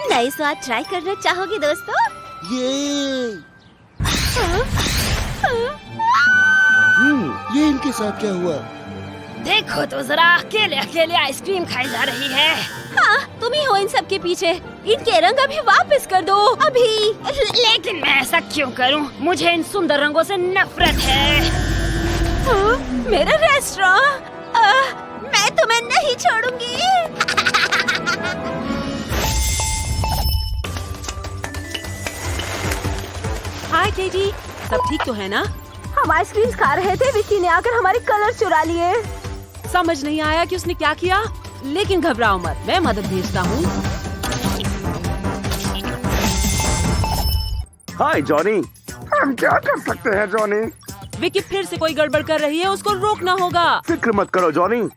नए स्वाद ट्राई करना चाहोगे दोस्तों? ये इनके साथ क्या हुआ? देखो तो जरा, अकेले अकेले आइसक्रीम खाई जा रही है। हाँ, तुम ही हो इन सब के पीछे। इनके रंग अभी वापस कर दो, अभी। लेकिन मैं ऐसा क्यों करूं? मुझे इन सुंदर रंगों से नफरत है। हाँ, मेरा रेस्टोरेंट, मैं तुम्हें नहीं छोड़ूंगी। हाय केटी, सब ठीक तो है ना? हम आइसक्रीम खा रहे थे, विक्की ने आकर हमारे कलर चुरा लिए। समझ नहीं आया कि उसने क्या किया, लेकिन घबराओ मत, मैं मदद भेजता हूँ। हाय जॉनी, हम क्या कर सकते हैं जॉनी? विक्की फिर से कोई गड़बड़ कर रही है, उसको रोकना होगा। फिक्र मत करो जॉनी।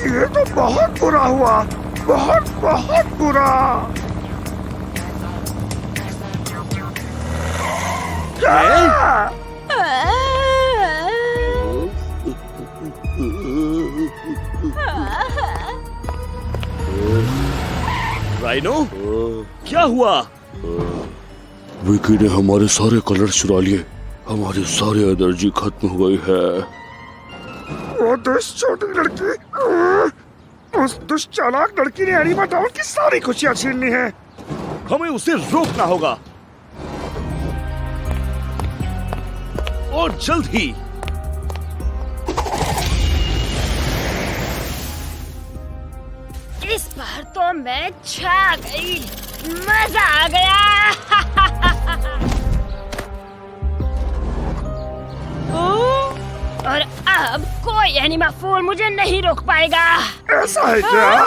ये तो बहुत बुरा हुआ, बहुत बहुत बुरा। राइनो, क्या हुआ? विकी ने हमारे सारे कलर चुरा लिए, हमारी सारी एनर्जी खत्म हो गई है। वो दुष्ट छोटी लड़की, उस दुष्ट चालाक लड़की ने एनिमा टाउन की सारी खुशियाँ छीन ली हैं। हमें उसे रोकना होगा, और जल्द ही। इस बार तो मैं छा गई, मजा आ गया। और अब कोई एनिमा फूल मुझे नहीं रोक पाएगा। ऐसा है क्या?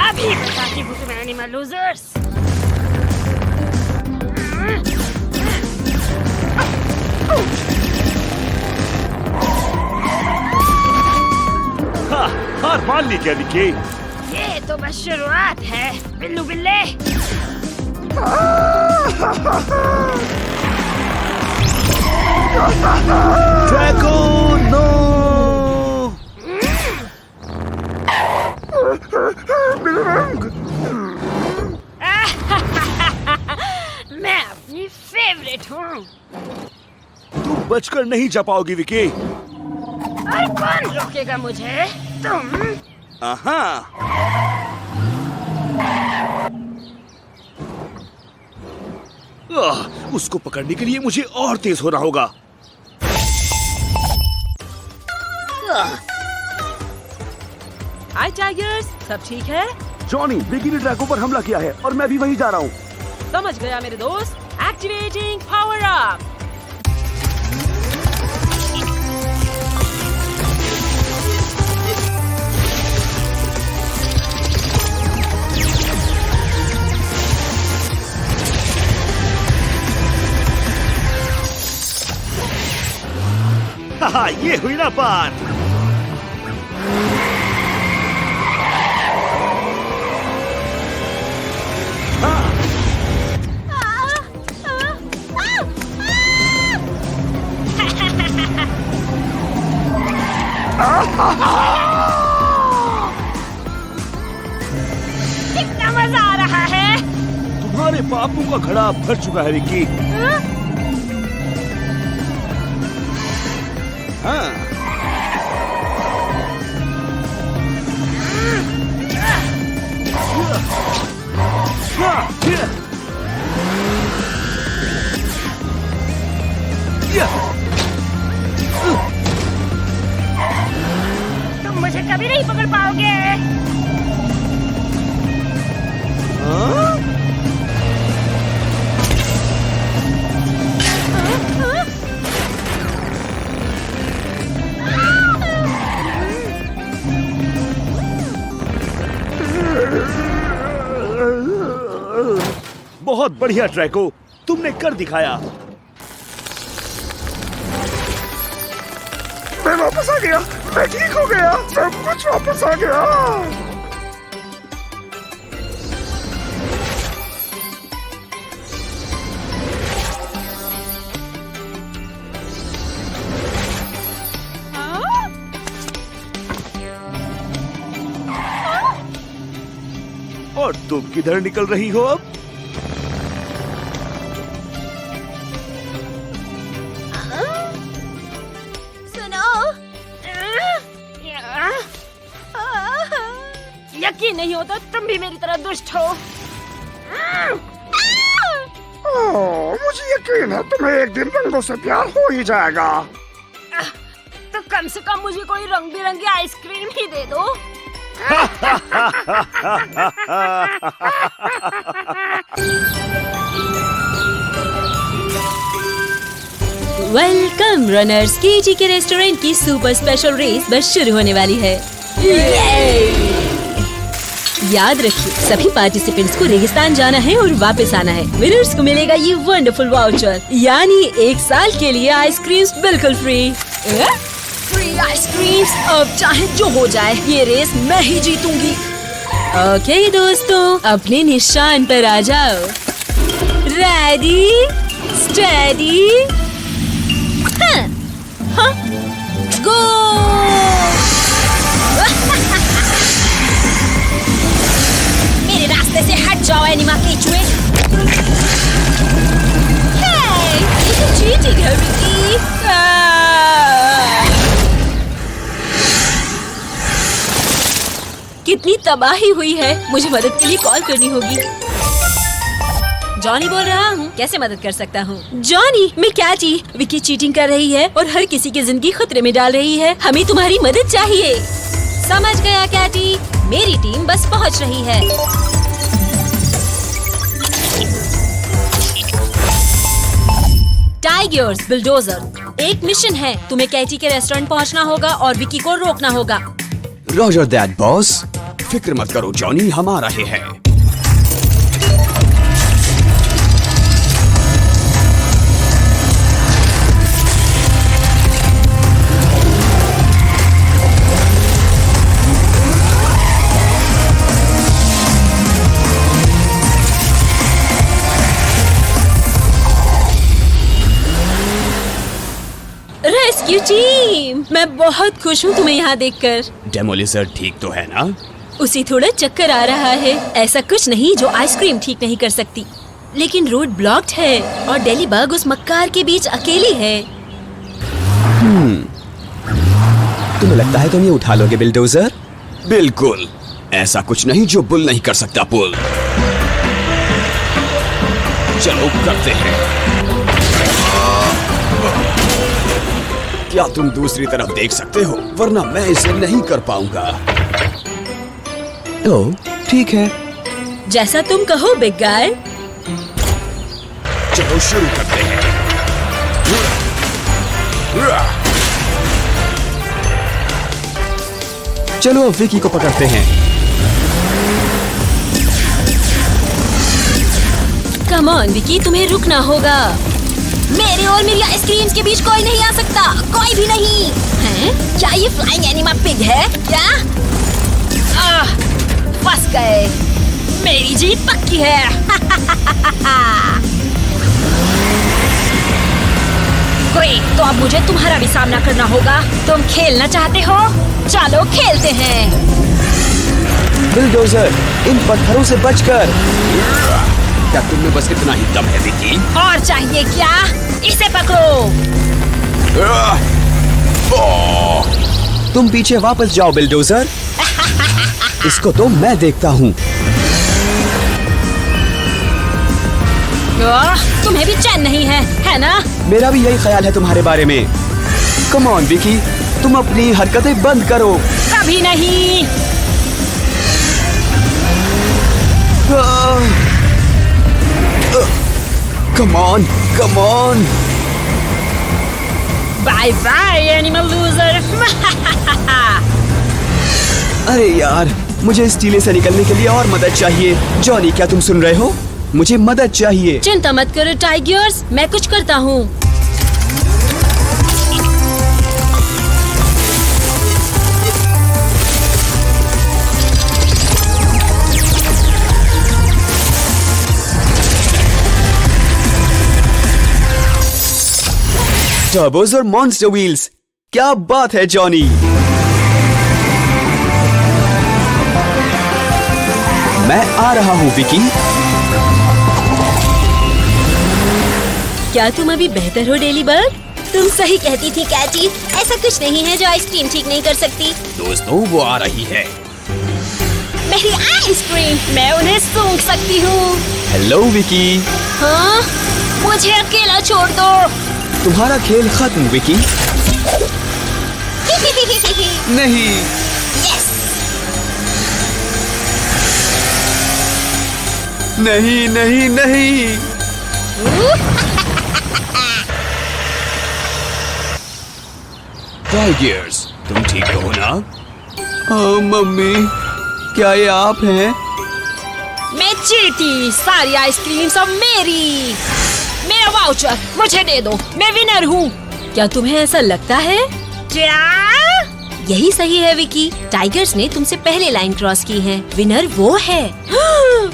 अभी बताती हूँ तुम्हें एनिमा लूजर्स। हाँ, हार मान ली क्या विकी? ये तो बस शुरुआत है, बिल्लू बिल्ले। Drago no! मैं अपनी फेवरेट हूँ। तू बचकर नहीं जा पाओगी विकी। और कौन रोकेगा मुझे? तुम। आहा। उसको पकड़ने के लिए मुझे और तेज होना होगा। हाय टाइगर्स, सब ठीक है? जॉनी, विकी ने ड्रैगो पर हमला किया है और मैं भी वहीं जा रहा हूँ। समझ गया मेरे दोस्त, एक्टिवेटिंग पावर अप। हाँ, ये हुई ना बात। कितना मजा आ रहा है। तुम्हारे पापों का घड़ा भर चुका है विकी। हाँ। तुम मुझे कभी नहीं पकड़ पाओगे। बहुत बढ़िया ट्रैको, तुमने कर दिखाया। मैं वापस आ गया, मैं ठीक हो गया, सब कुछ वापस आ गया। और तुम किधर निकल रही हो अब? सुनो, यकीन नहीं होता तुम भी मेरी तरह दुष्ट हो। मुझे यकीन है तुम्हें एक दिन रंगों से प्यार हो ही जाएगा। तो कम से कम मुझे कोई रंग बिरंगी आइसक्रीम ही दे दो। वेलकम रनर्स, केजी के रेस्टोरेंट की सुपर स्पेशल रेस बस शुरू होने वाली है। याद रखिए, सभी पार्टिसिपेंट्स को रेगिस्तान जाना है और वापस आना है। विनर्स को मिलेगा ये वंडरफुल वाउचर, यानी 1 साल के लिए आइसक्रीम्स बिल्कुल फ्री। फ्री आइसक्रीम्स, अब चाहे जो हो जाए ये रेस मैं ही जीतूंगी। ओके दोस्तों, अपने निशान पर आ जाओ। रेडी, स्टेडी, गो! मेरे रास्ते से हट जाओ एनिमा केचुए। हे, ये तो चीटिंग है विकी। कितनी तबाही हुई है, मुझे मदद के लिए कॉल करनी होगी। जॉनी बोल रहा हूँ, कैसे मदद कर सकता हूँ? जॉनी, मैं कैटी, विकी चीटिंग कर रही है और हर किसी की जिंदगी खतरे में डाल रही है। हमें तुम्हारी मदद चाहिए। समझ गया कैटी, मेरी टीम बस पहुँच रही है। टाइगर्स बुलडोजर, एक मिशन है। तुम्हें कैटी के रेस्टोरेंट पहुँचना होगा और विकी को रोकना होगा। रॉजर दैट बॉस, फिक्र मत करो जॉनी, हम आ रहे हैं। रेस्क्यू टीम, मैं बहुत खुश हूँ तुम्हें यहाँ देखकर। डेमोलिजर ठीक तो है ना? उसे थोड़ा चक्कर आ रहा है। ऐसा कुछ नहीं जो आइसक्रीम ठीक नहीं कर सकती, लेकिन रोड ब्लॉक्ड है और डेली बग उस मक्कार के बीच अकेली है। तुम्हें लगता है तुम ये उठा लोगे बिल्डोजर? बिल्कुल, ऐसा कुछ नहीं जो बुल नहीं कर सकता पुल। चलो करते हैं। क्या तुम दूसरी तरफ देख सकते हो? वरना मैं इसे नहीं कर पाऊंगा। ओह, ठीक है। जैसा तुम कहो बिग गाय। चलो शुरू करते हैं। चलो अब विकी को पकड़ते हैं। कम ऑन विकी, तुम्हें रुकना होगा। मेरे और मेरी आइसक्रीम्स के बीच कोई नहीं आ सकता, कोई भी नहीं। हैं? क्या ये फ्लाइंग एनिमा पिग है क्या? फंस गए। मेरी जीत पक्की है। ग्रेट, तो अब मुझे तुम्हारा भी सामना करना होगा। तुम खेलना चाहते हो? चलो खेलते हैं। बिल्डोजर, इन पत्थरों से बचकर। क्या तुमने बस इतना ही दम है विकी? और चाहिए क्या? इसे पकड़ो। तुम पीछे वापस जाओ बिल्डोजर। इसको तो मैं देखता हूँ। तुम्हें भी चैन नहीं है ना? मेरा भी यही ख्याल है तुम्हारे बारे में। कम ऑन विकी, तुम अपनी हरकतें बंद करो। कभी नहीं। Come on, come on. Bye bye animal loser. अरे यार, मुझे इस टीले से निकलने के लिए और मदद चाहिए। जॉनी, क्या तुम सुन रहे हो? मुझे मदद चाहिए। चिंता मत करो टाइगर्स, मैं कुछ करता हूँ। टर्बोस और मॉन्स्टर व्हील्स, क्या बात है जॉनी। मैं आ रहा हूँ विकी। क्या तुम अभी बेहतर हो डेली बर्ड? तुम सही कहती थी कैटी, ऐसा कुछ नहीं है जो आइसक्रीम ठीक नहीं कर सकती। दोस्तों वो आ रही है। मेरी आइसक्रीम, मैं उन्हें सूंघ सकती हूँ। हेलो विकी। हाँ, मुझे अकेला छोड़ दो। तुम्हारा खेल खत्म विकी। नहीं। यस। नहीं नहीं नहीं। टाइगर्स, तुम ठीक हो ना? हाँ मम्मी, क्या ये आप हैं? मैं जीती, सारी आइसक्रीम सब मेरी। मेरा वाउचर मुझे दे दो, मैं विनर हूँ। क्या तुम्हें ऐसा लगता है? क्या? यही सही है विकी, टाइगर्स ने तुमसे पहले लाइन क्रॉस की है। विनर वो है।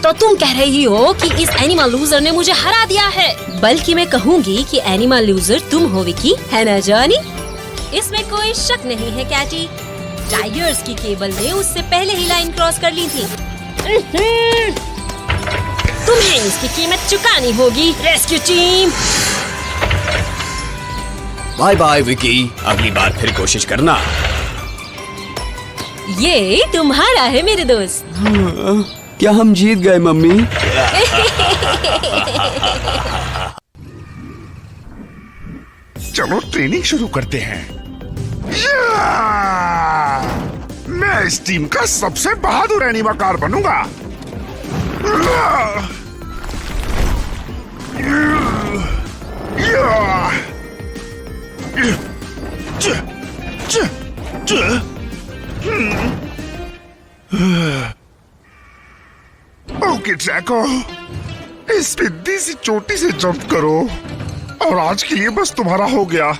तो तुम कह रही हो कि इस एनिमल लूजर ने मुझे हरा दिया है? बल्कि मैं कहूँगी कि एनिमल लूजर तुम हो विकी, है ना जॉनी? इसमें कोई शक नहीं है कैटी। टाइगर्स की केबल ने उससे पहले ही लाइन क्रॉस कर ली थी। तुम्हें इसकी कीमत चुकानी होगी rescue team. Bye bye Vicky, अगली बार फिर कोशिश करना। ये तुम्हारा है मेरे दोस्त। क्या हम जीत गए मम्मी? चलो ट्रेनिंग शुरू करते हैं। मैं इस टीम का सबसे बहादुर एनिमाकार बनूंगा। ओके ट्रैको, इस बिद्दी सी चोटी से जंप करो और आज के लिए बस तुम्हारा हो गया।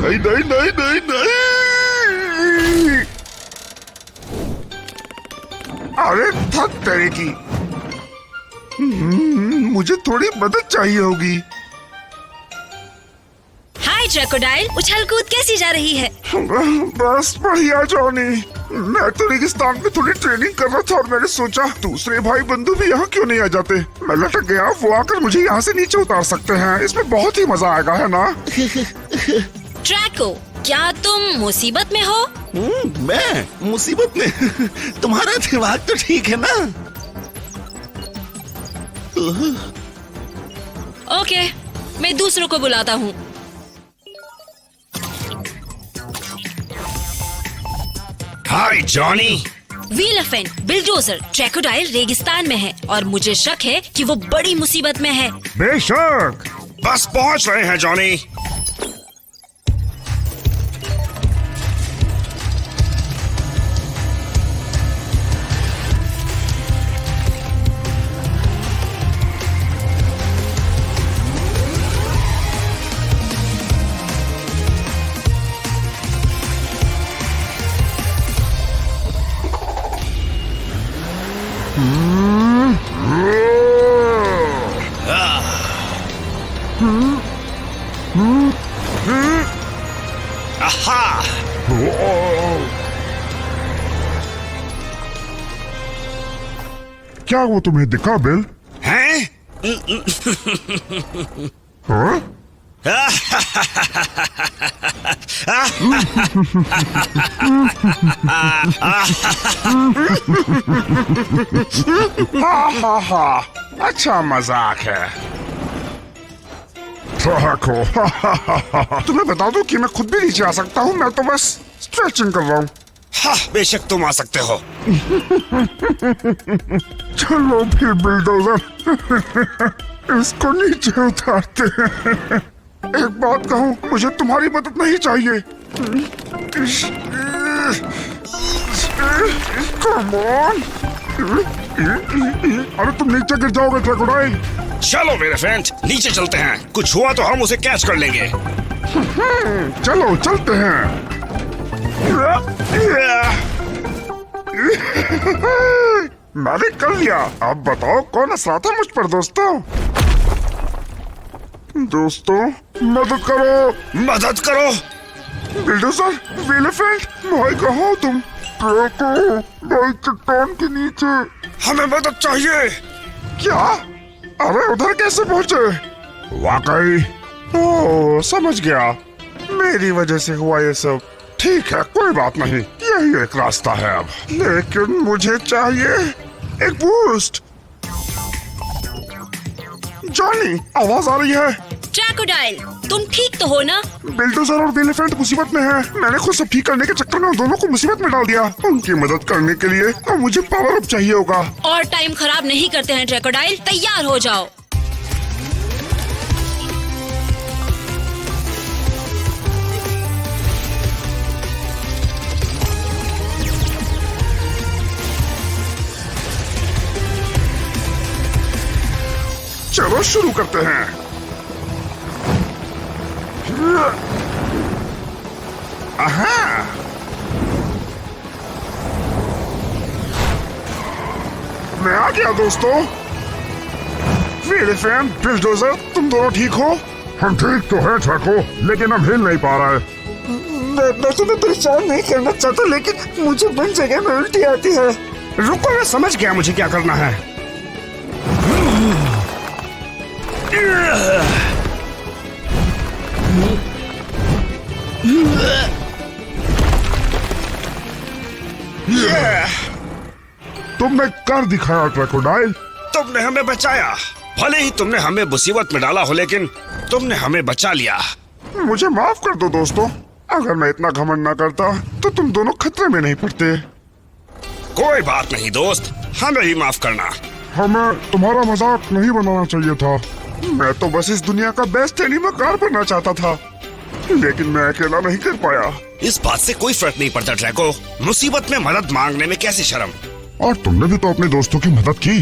नहीं नहीं नहीं नहीं नहीं, अरे थक तेरे की। मुझे थोड़ी मदद चाहिए होगी। हाय क्रोकोडाइल, उछल कूद कैसी जा रही है? बस बढ़िया जॉनी। मैं तो रेगिस्तान में थोड़ी ट्रेनिंग कर रहा था और मैंने सोचा दूसरे भाई बंधु भी यहाँ क्यों नहीं आ जाते। मैं लटक गया, वो आकर मुझे यहाँ से नीचे उतार सकते हैं। इसमें बहुत ही मजा आएगा, है ना? ट्रैको, क्या तुम मुसीबत में हो? मैं मुसीबत में? तुम्हारा दिमाग तो ठीक है ना? ओके, मैं दूसरों को बुलाता हूँ। हाय जॉनी। व्हीलफेन, बिलडोजर, क्रोकोडाइल रेगिस्तान में है और मुझे शक है कि वो बड़ी मुसीबत में है। बेशक, बस पहुँच रहे हैं जॉनी। क्या वो तुम्हें दिखा बिल? हैं? हाँ? हा हा, अच्छा मजाक है। तुम्हें बता दूं कि मैं खुद भी नीचे आ सकता हूँ। मैं तो बस स्ट्रेचिंग कर रहा हूँ। हाँ, बेशक तुम आ सकते हो। चलो फिर बिल्डोजर, इसको नीचे उतारते हैं। एक बात कहूँ, मुझे तुम्हारी मदद नहीं चाहिए। Come on! अरे तुम नीचे गिर जाओगे क्रोकोडाइल। चलो मेरे फ्रेंड, नीचे चलते हैं। कुछ हुआ तो हम उसे कैच कर लेंगे। चलो चलते हैं। मैंने कर लिया। अब बताओ कौन हंस रहा था मुझ पर दोस्तों? दोस्तों मदद करो, मदद करो। बिल्डोजर, एलिफेंट, भाई कहाँ हो तुम? भाई चट्टान के नीचे। हमें मदद चाहिए। क्या? अरे उधर कैसे पहुँचे? वाकई, ओह समझ गया, मेरी वजह से हुआ ये सब। ठीक है, कोई बात नहीं, यही एक रास्ता है अब। लेकिन मुझे चाहिए एक बूस्ट। जॉनी, आवाज आ रही है। क्रोकोडाइल, तुम ठीक तो हो ना? बिल्डोजर और एलिफेंट मुसीबत में है। मैंने खुद सब ठीक करने के चक्कर में उन दोनों को मुसीबत में डाल दिया। उनकी मदद करने के लिए अब मुझे पावर अप चाहिए होगा। और टाइम खराब नहीं करते हैं क्रोकोडाइल, तैयार हो जाओ। चलो शुरू करते हैं। आहा! मैं आ गया दोस्तों। एलिफेंट, बिल्डोजर, तुम दोनों ठीक हो? हम ठीक तो है ट्रैको, लेकिन हम हिल नहीं पा रहा है। मैं तुम्हें परेशान नहीं करना चाहता, लेकिन मुझे बन जगह में उल्टी आती है। रुको, मैं समझ गया मुझे क्या करना है। तुमने कर दिखाया क्रोकोडाइल। तुमने हमें बचाया। भले ही तुमने हमें मुसीबत में डाला हो, लेकिन तुमने हमें बचा लिया। मुझे माफ कर दो दोस्तों। अगर मैं इतना घमंड ना करता तो तुम दोनों खतरे में नहीं पड़ते। कोई बात नहीं दोस्त, हमें ही माफ करना। हमें तुम्हारा मजाक नहीं बनाना चाहिए था। मैं तो बस इस दुनिया का बेस्ट एनिमल बनना चाहता था, लेकिन मैं अकेला नहीं कर पाया। इस बात से कोई फर्क नहीं पड़ता ट्रैको। मुसीबत में मदद मांगने में कैसी शर्म। और तुमने भी तो अपने दोस्तों की मदद की।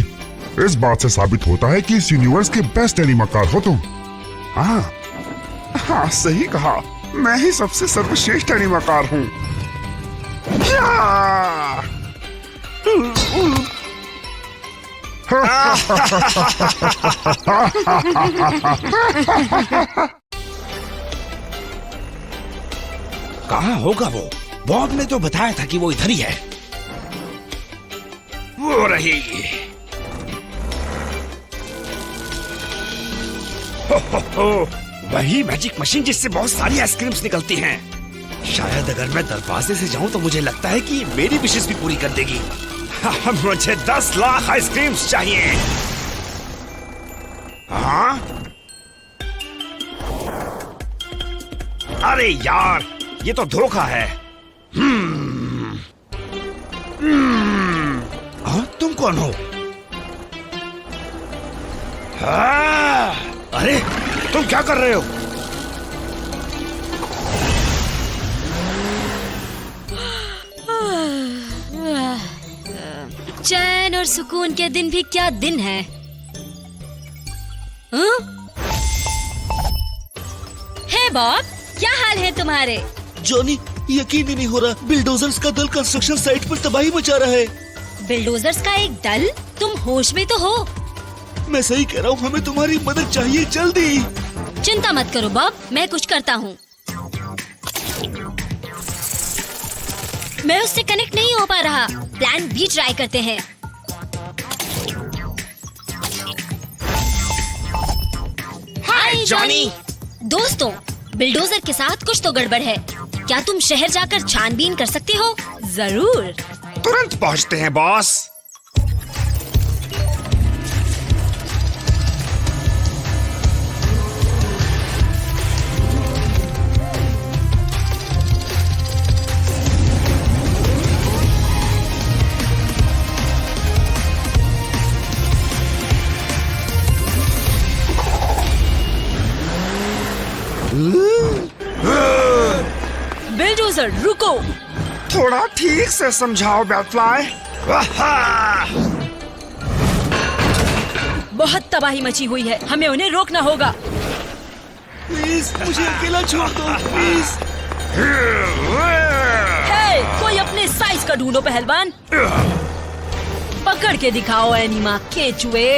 इस बात से साबित होता है कि इस यूनिवर्स के बेस्ट एनिमल हो तुम। हाँ, सही कहा। मैं ही सबसे सर्वश्रेष्ठ एनिमल हूँ। कहाँ होगा वो? बॉब ने तो बताया था कि वो इधर ही है। वो रही। हो, वही मैजिक मशीन जिससे बहुत सारी आइसक्रीम्स निकलती हैं। शायद अगर मैं दरवाजे से जाऊं तो मुझे लगता है कि मेरी विशेष भी पूरी कर देगी। मुझे 10 लाख आइसक्रीम्स चाहिए। हाँ? अरे यार, ये तो धोखा है। तुम कौन हो? अरे तुम क्या कर रहे हो? चैन और सुकून के दिन भी क्या दिन है। हे बॉब, क्या हाल है तुम्हारे? जॉनी, यकीन ही नहीं हो रहा, बिल्डोजर्स का दल कंस्ट्रक्शन साइट पर तबाही मचा रहा है। बिल्डोजर्स का एक दल? तुम होश में तो हो? मैं सही कह रहा हूँ, हमें तुम्हारी मदद चाहिए जल्दी। चिंता मत करो बॉब, मैं कुछ करता हूँ। मैं उससे कनेक्ट नहीं हो पा रहा। प्लान भी ट्राई करते हैं। हाय जॉनी। दोस्तों, बिल्डोजर के साथ कुछ तो गड़बड़ है। क्या तुम शहर जाकर छानबीन कर सकते हो? जरूर। तुरंत पहुंचते हैं बॉस। बिल्डोजर रुको। थोड़ा ठीक से समझाओ बैटफ्लाई। बहुत तबाही मची हुई है, हमें उन्हें रोकना होगा। प्लीज मुझे अकेला छोड़ दो प्लीज। हे, कोई अपने साइज का ढूंढो पहलवान। पकड़ के दिखाओ एनिमा केचुए।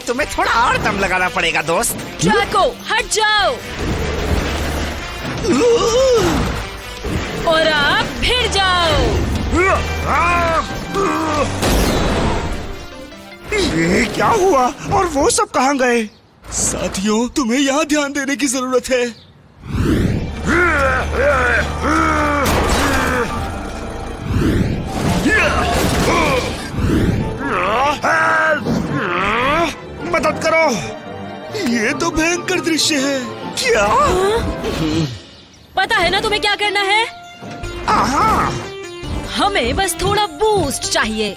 तुम्हें थोड़ा और दम लगाना पड़ेगा दोस्त। ड्रैको हट जाओ। और आप फिर जाओ। ये क्या हुआ और वो सब कहाँ गए? साथियों तुम्हें यहाँ ध्यान देने की जरूरत है। मदद करो। ये तो भयंकर दृश्य है। क्या? पता है ना तुम्हें क्या करना है? आहा। हमें बस थोड़ा बूस्ट चाहिए।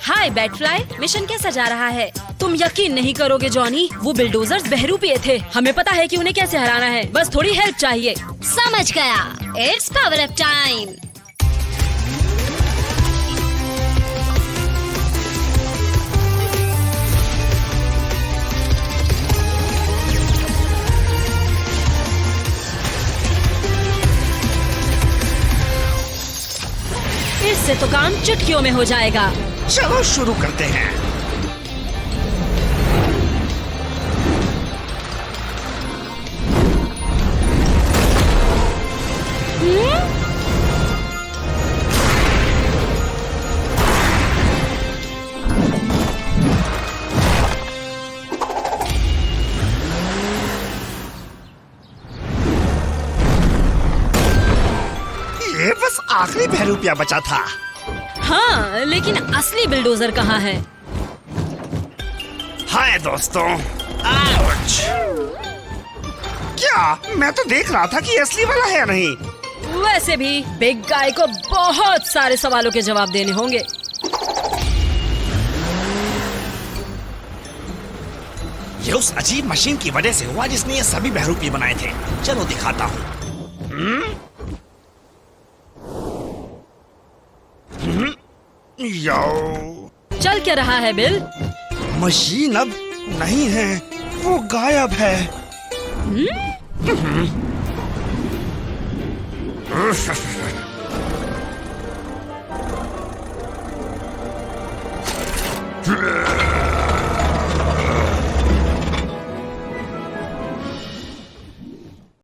हाय बैटफ्लाई, मिशन कैसा जा रहा है? तुम यकीन नहीं करोगे जॉनी, वो बिल्डोजर्स बहरूपीय थे। हमें पता है कि उन्हें कैसे हराना है, बस थोड़ी हेल्प चाहिए। समझ गया, इट्स पावर अप टाइम। इससे तो काम चुटकियों में हो जाएगा। चलो शुरू करते हैं। ये बस आखिरी बहरूपिया बचा था। हाँ, लेकिन असली बिल्डोजर कहाँ है? हाय दोस्तों। आउच। क्या? मैं तो देख रहा था कि ये असली वाला है या नहीं। वैसे भी बिग गाय को बहुत सारे सवालों के जवाब देने होंगे। ये उस अजीब मशीन की वजह से हुआ जिसने ये सभी बहरूपी बनाए थे। चलो दिखाता हूँ। यो। चल क्या रहा है बिल? मशीन अब नहीं है, वो गायब है।